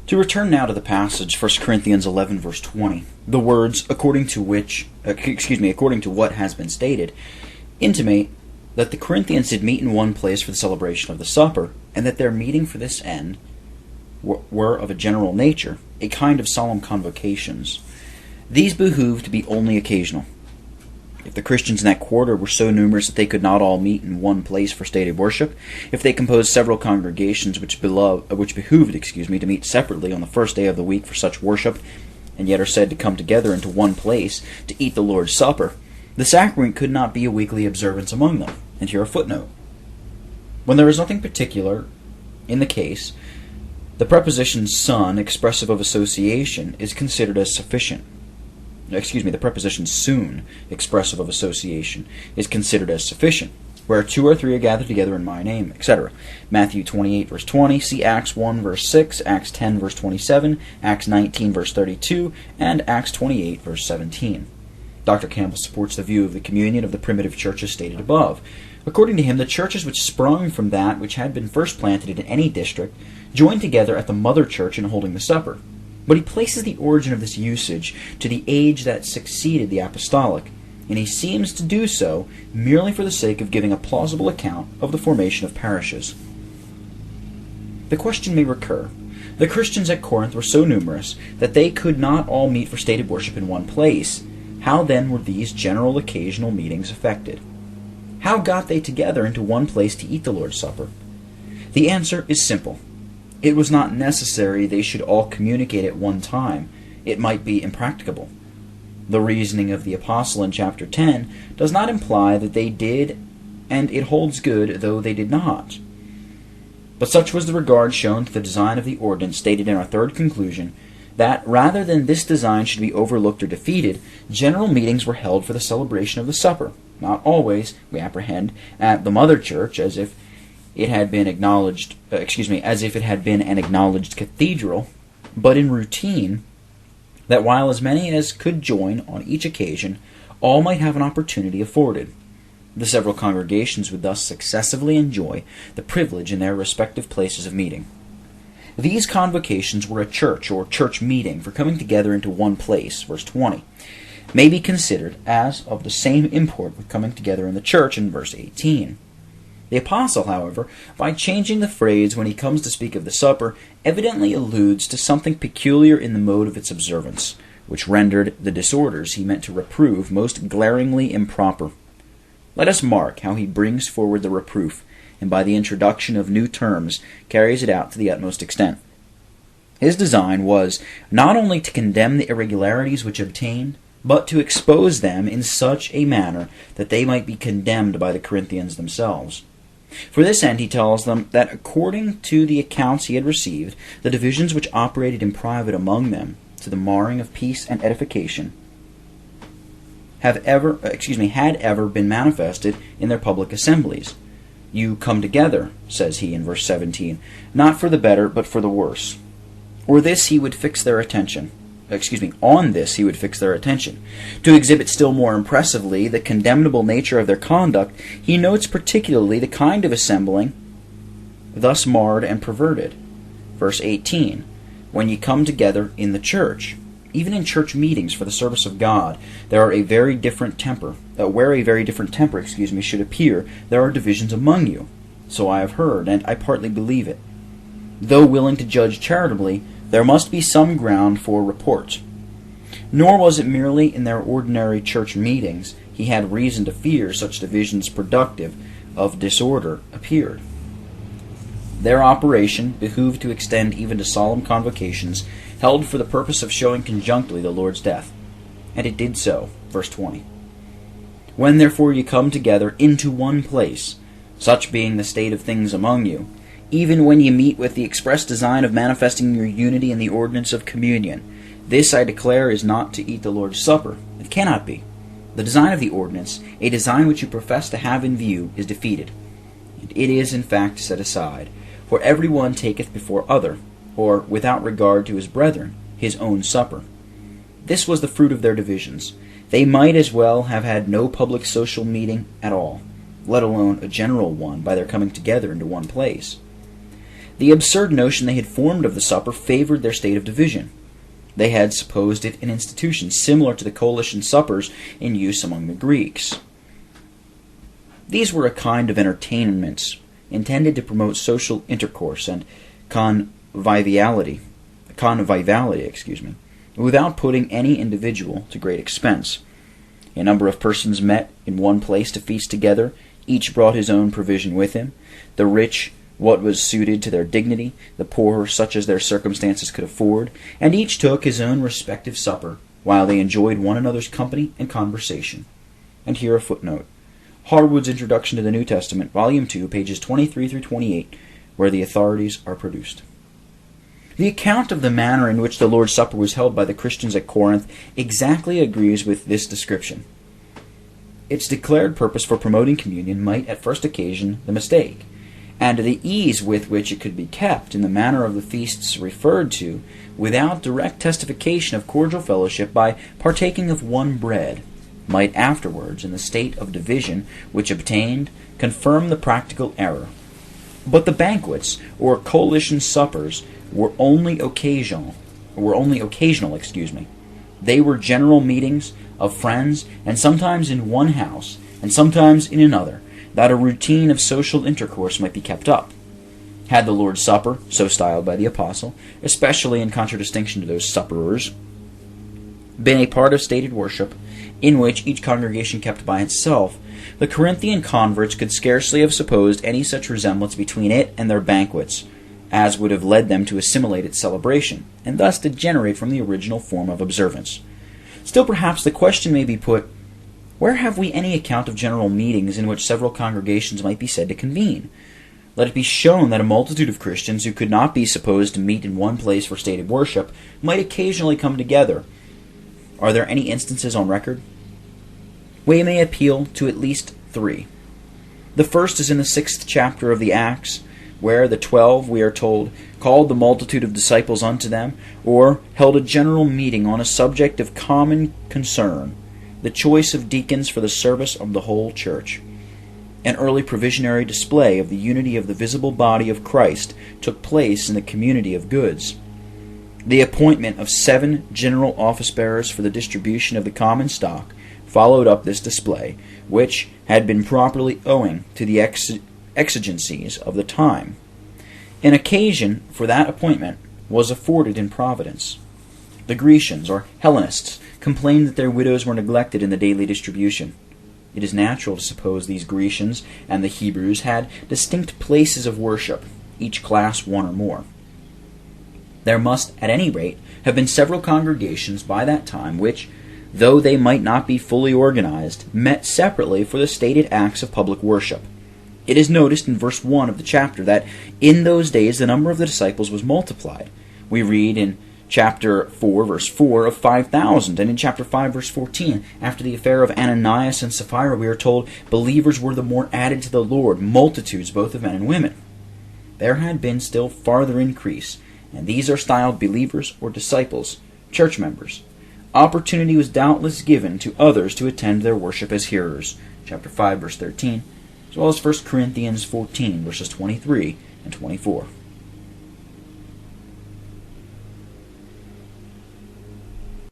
To return now to the passage, 1 Corinthians 11, verse 20, the words, according to what has been stated, intimate that the Corinthians did meet in one place for the celebration of the supper, and that their meeting for this end were of a general nature, a kind of solemn convocations. These behoved to be only occasional. If the Christians in that quarter were so numerous that they could not all meet in one place for stated worship, if they composed several congregations which behooved to meet separately on the first day of the week for such worship, and yet are said to come together into one place to eat the Lord's Supper, the sacrament could not be a weekly observance among them. And here a footnote. When there is nothing particular in the case, the preposition son, expressive of association, is considered as sufficient. The preposition soon, expressive of association, is considered as sufficient, where 2 or 3 are gathered together in my name, etc. Matthew 28, verse 20, see Acts 1, verse 6, Acts 10, verse 27, Acts 19, verse 32, and Acts 28, verse 17. Dr. Campbell supports the view of the communion of the primitive churches stated above. According to him, the churches which sprung from that which had been first planted in any district joined together at the mother church in holding the supper. But he places the origin of this usage to the age that succeeded the apostolic, and he seems to do so merely for the sake of giving a plausible account of the formation of parishes. The question may recur. The Christians at Corinth were so numerous that they could not all meet for stated worship in one place. How then were these general occasional meetings effected? How got they together into one place to eat the Lord's Supper? The answer is simple. It was not necessary they should all communicate at one time. It might be impracticable. The reasoning of the Apostle in chapter 10 does not imply that they did, and it holds good though they did not. But such was the regard shown to the design of the ordinance stated in our third conclusion, that rather than this design should be overlooked or defeated, general meetings were held for the celebration of the supper, not always, we apprehend, at the mother church, as if it had been an acknowledged cathedral, but in routine, that while as many as could join on each occasion, all might have an opportunity afforded. The several congregations would thus successively enjoy the privilege in their respective places of meeting. These convocations were a church or church meeting for coming together into one place, verse 20, may be considered as of the same import with coming together in the church in verse 18. The Apostle, however, by changing the phrase when he comes to speak of the supper, evidently alludes to something peculiar in the mode of its observance, which rendered the disorders he meant to reprove most glaringly improper. Let us mark how he brings forward the reproof, and by the introduction of new terms carries it out to the utmost extent. His design was not only to condemn the irregularities which obtained, but to expose them in such a manner that they might be condemned by the Corinthians themselves. For this end he tells them that according to the accounts he had received, the divisions which operated in private among them, to the marring of peace and edification, had ever been manifested in their public assemblies. You come together, says he in verse 17, not for the better, but for the worse. On this he would fix their attention. To exhibit still more impressively the condemnable nature of their conduct, he notes particularly the kind of assembling thus marred and perverted. Verse 18, when ye come together in the church. Even in church meetings for the service of God, where a very different temper should appear, there are divisions among you. So I have heard, and I partly believe it. Though willing to judge charitably, there must be some ground for report. Nor was it merely in their ordinary church meetings he had reason to fear such divisions productive of disorder appeared. Their operation behooved to extend even to solemn convocations held for the purpose of showing conjunctly the Lord's death. And it did so, verse 20. When therefore ye come together into one place, such being the state of things among you, even when ye meet with the express design of manifesting your unity in the ordinance of communion, this I declare is not to eat the Lord's Supper. It cannot be. The design of the ordinance, a design which you profess to have in view, is defeated. And it is in fact set aside. For every one taketh before other, or without regard to his brethren, his own supper. This was the fruit of their divisions. They might as well have had no public social meeting at all, let alone a general one by their coming together into one place. The absurd notion they had formed of the supper favored their state of division. They had supposed it an institution similar to the coalition suppers in use among the Greeks. These were a kind of entertainments intended to promote social intercourse and conviviality, without putting any individual to great expense. A number of persons met in one place to feast together. Each brought his own provision with him. The rich what was suited to their dignity, the poor such as their circumstances could afford, and each took his own respective supper, while they enjoyed one another's company and conversation. And here a footnote. Harwood's Introduction to the New Testament, Volume 2, pages 23 through 28, where the authorities are produced. The account of the manner in which the Lord's Supper was held by the Christians at Corinth exactly agrees with this description. Its declared purpose for promoting communion might at first occasion the mistake, and the ease with which it could be kept in the manner of the feasts referred to, without direct testification of cordial fellowship by partaking of one bread, might afterwards, in the state of division which obtained, confirm the practical error. But the banquets, or coalition suppers, were only occasional. They were general meetings of friends, and sometimes in one house, and sometimes in another, that a routine of social intercourse might be kept up. Had the Lord's Supper, so styled by the Apostle, especially in contradistinction to those supperers, been a part of stated worship, in which each congregation kept by itself, the Corinthian converts could scarcely have supposed any such resemblance between it and their banquets, as would have led them to assimilate its celebration, and thus degenerate from the original form of observance. Still perhaps the question may be put, where have we any account of general meetings in which several congregations might be said to convene? Let it be shown that a multitude of Christians who could not be supposed to meet in one place for stated worship might occasionally come together. Are there any instances on record? We may appeal to at least 3. The first is in the 6th chapter of the Acts, where the 12, we are told, called the multitude of disciples unto them, or held a general meeting on a subject of common concern, the choice of deacons for the service of the whole church. An early provisionary display of the unity of the visible body of Christ took place in the community of goods. The appointment of 7 general office-bearers for the distribution of the common stock followed up this display, which had been properly owing to the exigencies of the time. An occasion for that appointment was afforded in Providence. The Grecians, or Hellenists, complained that their widows were neglected in the daily distribution. It is natural to suppose these Grecians and the Hebrews had distinct places of worship, each class one or more. There must, at any rate, have been several congregations by that time which, though they might not be fully organized, met separately for the stated acts of public worship. It is noticed in verse 1 of the chapter that in those days the number of the disciples was multiplied. We read in chapter 4, verse 4, of 5,000, and in chapter 5, verse 14, after the affair of Ananias and Sapphira, we are told believers were the more added to the Lord, multitudes both of men and women. There had been still farther increase, and these are styled believers or disciples, church members. Opportunity was doubtless given to others to attend their worship as hearers, chapter 5, verse 13, as well as 1 Corinthians 14, verses 23 and 24.